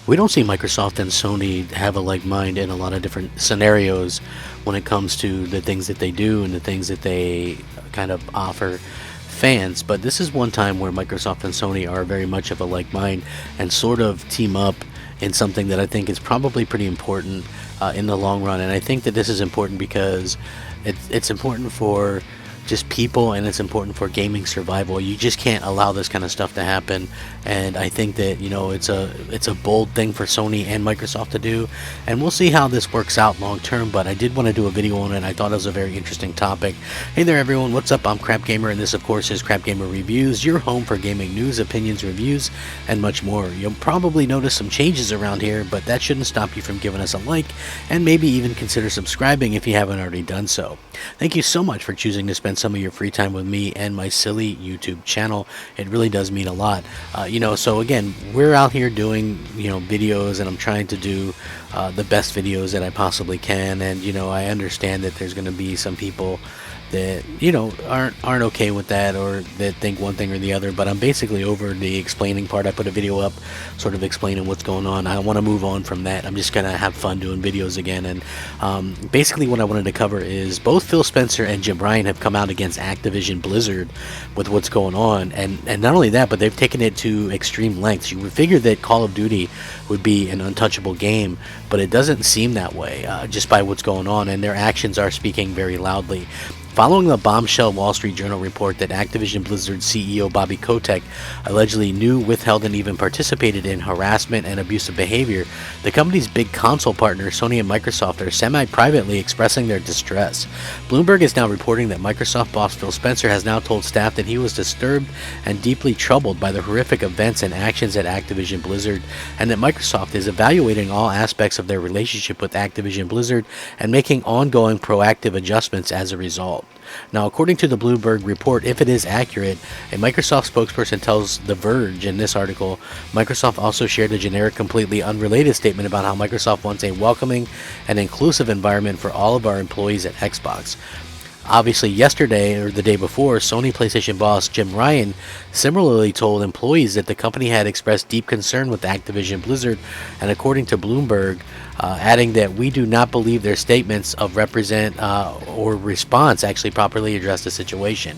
We don't see Microsoft and Sony have a like mind in a lot of different scenarios when it comes to the things that they do and the things that they kind of offer fans. But this is one time where Microsoft and Sony are very much of a like mind and sort of team up in something that I think is probably pretty important in the long run. And I think that this is important because it's important for just people, and it's important for gaming survival. You just can't allow this kind of stuff to happen, and I think that it's a bold thing for Sony and Microsoft to do, and we'll see how this works out long term. But I did want to do a video on it. I thought it was a very interesting topic. Hey there everyone, what's up? I'm Crapgamer, and this of course is Crapgamer Reviews, your home for gaming news, opinions, reviews, and much more. You'll probably notice some changes around here, but that shouldn't stop you from giving us a like and maybe even consider subscribing if you haven't already done so. Thank you so much for choosing to spend some of your free time with me and my silly YouTube channel. It really does mean a lot. So again, we're out here doing videos, and I'm trying to do the best videos that I possibly can. And I understand that there's going to be some people that aren't okay with that, or that think one thing or the other, but I'm basically over the explaining part. I put a video up sort of explaining what's going on. I want to move on from that. I'm just gonna have fun doing videos again. And basically what I wanted to cover is both Phil Spencer and Jim Ryan have come out against Activision Blizzard with what's going on, and not only that, but they've taken it to extreme lengths. You would figure that Call of Duty would be an untouchable game, but it doesn't seem that way just by what's going on, and their actions are speaking very loudly. Following the bombshell Wall Street Journal report that Activision Blizzard CEO Bobby Kotick allegedly knew, withheld, and even participated in harassment and abusive behavior, the company's big console partners, Sony and Microsoft, are semi-privately expressing their distress. Bloomberg is now reporting that Microsoft boss Phil Spencer has now told staff that he was disturbed and deeply troubled by the horrific events and actions at Activision Blizzard, and that Microsoft is evaluating all aspects of their relationship with Activision Blizzard and making ongoing proactive adjustments as a result. Now, according to the Bloomberg report, if it is accurate, a Microsoft spokesperson tells The Verge in this article, Microsoft also shared a generic, completely unrelated statement about how Microsoft wants a welcoming and inclusive environment for all of our employees at Xbox. Obviously, yesterday or the day before, Sony PlayStation boss Jim Ryan similarly told employees that the company had expressed deep concern with Activision Blizzard, and according to Bloomberg, adding that we do not believe their statements of represent or response actually properly address the situation.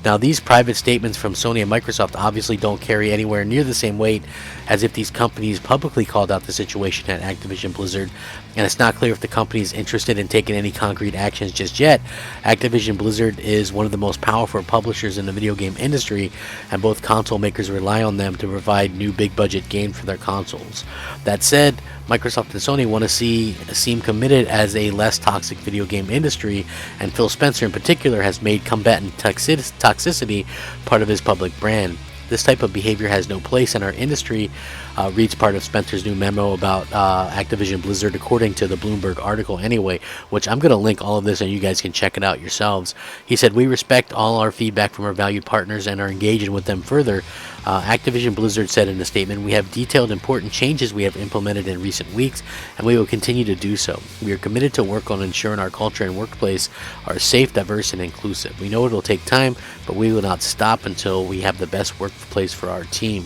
Now, these private statements from Sony and Microsoft obviously don't carry anywhere near the same weight as if these companies publicly called out the situation at Activision Blizzard, and it's not clear if the company is interested in taking any concrete actions just yet. Activision Blizzard is one of the most powerful publishers in the video game industry, and both console makers rely on them to provide new big budget games for their consoles. That said, Microsoft and Sony want to seem committed as a less toxic video game industry, and Phil Spencer in particular has made combatant toxicity part of his public brand. This type of behavior has no place in our industry, reads part of Spencer's new memo about Activision Blizzard, according to the Bloomberg article anyway, which I'm going to link all of this and you guys can check it out yourselves. He said, "We respect all our feedback from our valued partners and are engaging with them further." Activision Blizzard said in a statement, "We have detailed important changes we have implemented in recent weeks, and we will continue to do so. We are committed to work on ensuring our culture and workplace are safe, diverse, and inclusive. We know it will take time, but we will not stop until we have the best workplace for our team."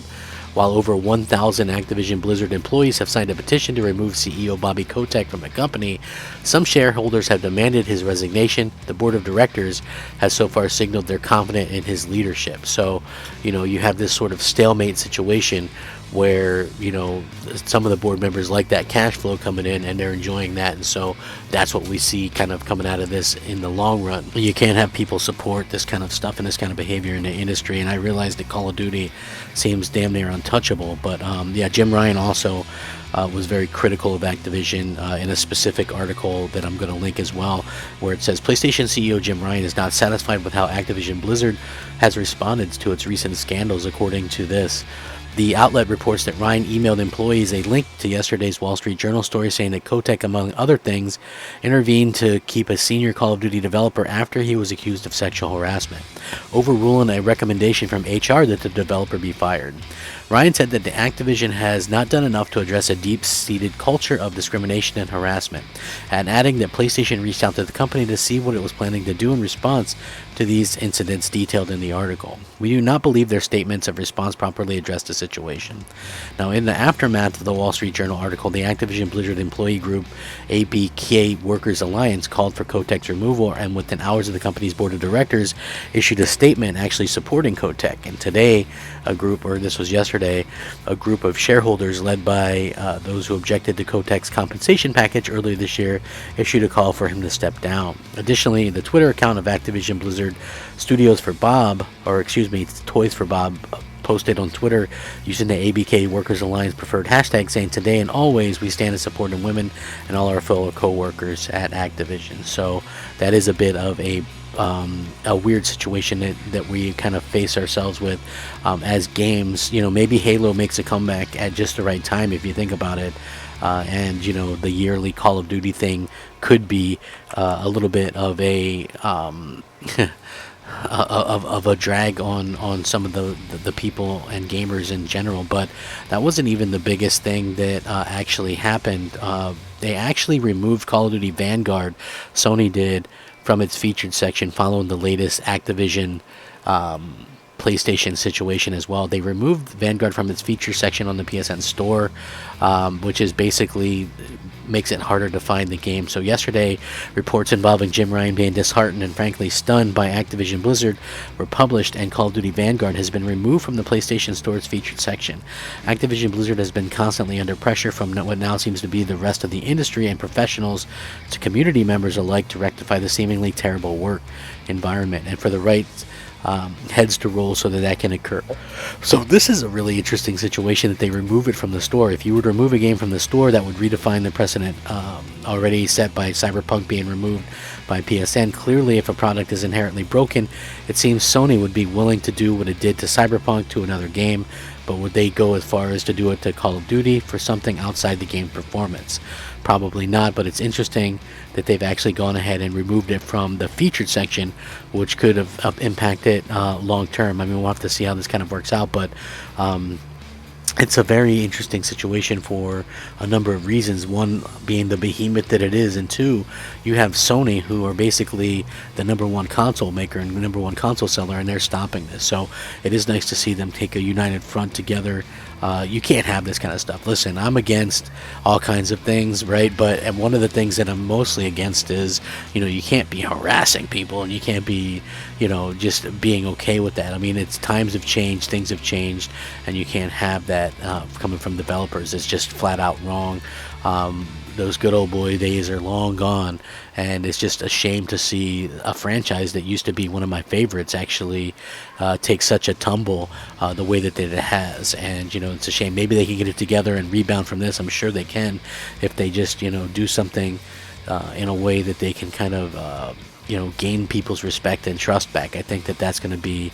While over 1,000 Activision Blizzard employees have signed a petition to remove CEO Bobby Kotick from the company, some shareholders have demanded his resignation. The board of directors has so far signaled they're confident in his leadership. So, you have this sort of stalemate situation where some of the board members like that cash flow coming in and they're enjoying that, and so that's what we see kind of coming out of this in the long run. You can't have people support this kind of stuff and this kind of behavior in the industry, and I realize that Call of Duty seems damn near untouchable, but Jim Ryan also was very critical of Activision in a specific article that I'm going to link as well, where it says PlayStation CEO Jim Ryan is not satisfied with how Activision Blizzard has responded to its recent scandals. According to this, the outlet reports that Ryan emailed employees a link to yesterday's Wall Street Journal story saying that Kotick, among other things, intervened to keep a senior Call of Duty developer after he was accused of sexual harassment, overruling a recommendation from HR that the developer be fired. Ryan said that the Activision has not done enough to address a deep-seated culture of discrimination and harassment, and adding that PlayStation reached out to the company to see what it was planning to do in response to these incidents detailed in the article. We do not believe their statements of response properly addressed the situation. Now, in the aftermath of the Wall Street Journal article, the Activision Blizzard employee group ABK Workers Alliance called for Kotick's removal, and within hours of the company's board of directors issued a statement actually supporting Kotick. And today, this was yesterday, a group of shareholders led by those who objected to Kotick's compensation package earlier this year issued a call for him to step down. Additionally, the Twitter account of Activision Blizzard Toys for Bob, posted on Twitter using the ABK Workers Alliance preferred hashtag, saying, "Today and always, we stand in support of women and all our fellow co-workers at Activision." So that is a bit of a weird situation that we kind of face ourselves with as games. Maybe Halo makes a comeback at just the right time if you think about it. And the yearly Call of Duty thing could be a little bit of a of a drag on some of the people and gamers in general. But that wasn't even the biggest thing that actually happened. They actually removed Call of Duty Vanguard, Sony did, from its featured section following the latest Activision PlayStation situation as well. They removed Vanguard from its feature section on the PSN store, which is basically makes it harder to find the game. So yesterday, reports involving Jim Ryan being disheartened and frankly stunned by Activision Blizzard were published, and Call of Duty Vanguard has been removed from the PlayStation Store's featured section. Activision Blizzard has been constantly under pressure from what now seems to be the rest of the industry and professionals to community members alike to rectify the seemingly terrible work environment and for the right heads to roll so that can occur. So this is a really interesting situation that they remove it from the store. If you were to remove a game from the store, that would redefine the precedent already set by Cyberpunk being removed by PSN. Clearly, if a product is inherently broken, it seems Sony would be willing to do what it did to Cyberpunk to another game, but would they go as far as to do it to Call of Duty for something outside the game performance? Probably not, but it's interesting that they've actually gone ahead and removed it from the featured section, which could have impacted long term. I mean, we'll have to see how this kind of works out, but it's a very interesting situation for a number of reasons. One being the behemoth that it is, and two, you have Sony, who are basically the number one console maker and the number one console seller, and they're stopping this. So it is nice to see them take a united front together. You can't have this kind of stuff. Listen, I'm against all kinds of things, right? And one of the things that I'm mostly against is, you can't be harassing people, and you can't be, just being okay with that. I mean, times have changed, things have changed, and you can't have that coming from developers. It's just flat out wrong. Those good old boy days are long gone, and it's just a shame to see a franchise that used to be one of my favorites actually take such a tumble the way that it has. And it's a shame. Maybe they can get it together and rebound from this. I'm sure they can if they just do something in a way that they can kind of gain people's respect and trust back. I think that's going to be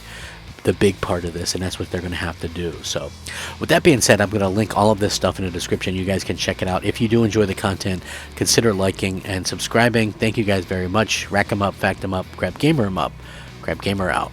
the big part of this, and that's what they're going to have to do. So with that being said, I'm going to link all of this stuff in the description. You guys can check it out. If you do enjoy the content, consider liking and subscribing. Thank you guys very much. Rack 'em up, fact 'em up, grab gamer 'em up. Crapgamer out.